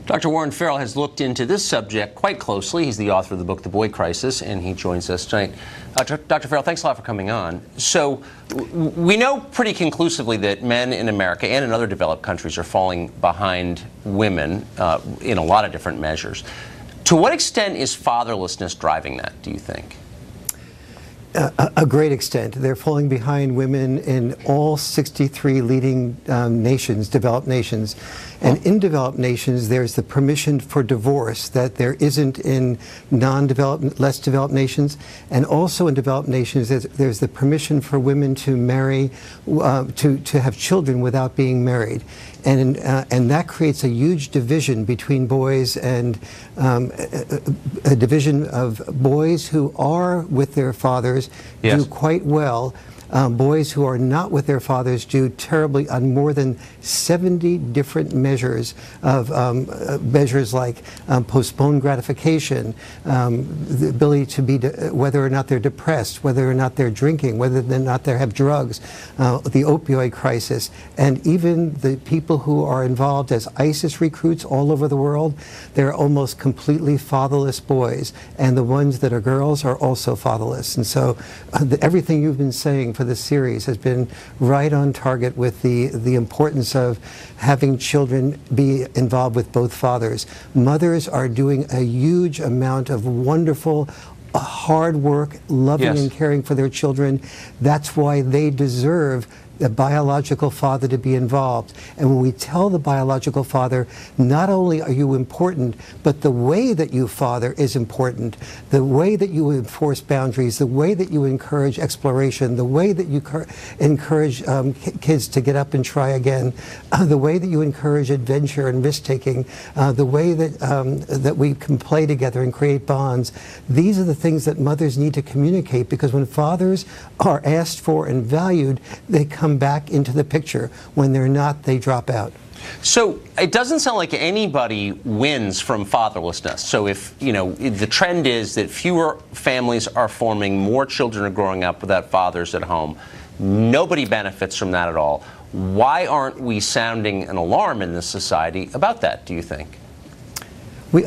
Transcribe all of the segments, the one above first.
Dr. Warren Farrell has looked into this subject quite closely. He's the author of the book, The Boy Crisis, and he joins us tonight. Dr. Farrell, thanks a lot for coming on. So we know pretty conclusively that men in America and in other developed countries are falling behind women in a lot of different measures. To what extent is fatherlessness driving that, do you think? A great extent. They're falling behind women in all 63 leading nations, developed nations. And in developed nations, there's the permission for divorce that there isn't in non-developed, less developed nations. And also in developed nations, there's the permission for women to marry, to have children without being married. And that creates a huge division between boys and a division of boys who are with their fathers do quite well. Boys who are not with their fathers do terribly on more than 70 different measures of measures like postponed gratification, the ability to be, whether or not they're depressed, whether or not they're drinking, whether or not they have drugs, the opioid crisis, and even the people who are involved as ISIS recruits all over the world, they're almost completely fatherless boys, and the ones that are girls are also fatherless. And so everything you've been saying for this series has been right on target with the importance of having children be involved with both fathers. Mothers are doing a huge amount of wonderful hard work, loving and caring for their children. That's why they deserve the biological father to be involved. And when we tell the biological father, not only are you important, but the way that you father is important, the way that you enforce boundaries, the way that you encourage exploration, the way that you encourage kids to get up and try again, the way that you encourage adventure and risk-taking, the way that, that we can play together and create bonds. These are the things that mothers need to communicate, because when fathers are asked for and valued, they come back into the picture. When they're not, they drop out. So it doesn't sound like anybody wins from fatherlessness. So if, you know, the trend is that fewer families are forming, more children are growing up without fathers at home, nobody benefits from that at all. Why aren't we sounding an alarm in this society about that, do you think?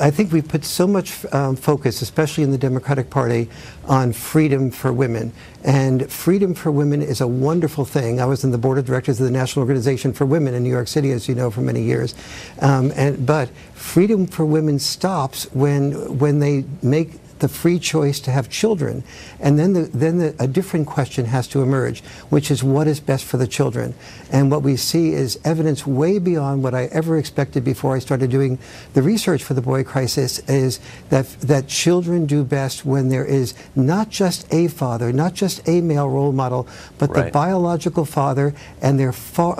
I think we've put so much focus, especially in the Democratic Party, on freedom for women. And freedom for women is a wonderful thing. I was in the board of directors of the National Organization for Women in New York City, as you know, for many years. But freedom for women stops when they make the free choice to have children. And then a different question has to emerge, which is what is best for the children. And what we see is evidence way beyond what I ever expected before I started doing the research for the Boy Crisis, is that children do best when there is not just a father, not just a male role model, but the biological father, and their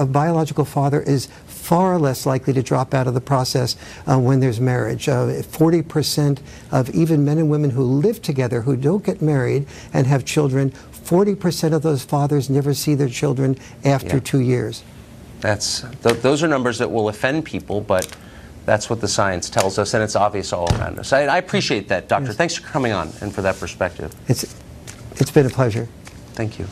biological father is far less likely to drop out of the process when there's marriage. 40% of even men and women who live together, who don't get married and have children, 40% of those fathers never see their children after 2 years. Those are numbers that will offend people, but that's what the science tells us, and it's obvious all around us. I appreciate that, Doctor. Thanks for coming on and for that perspective. It's been a pleasure. Thank you.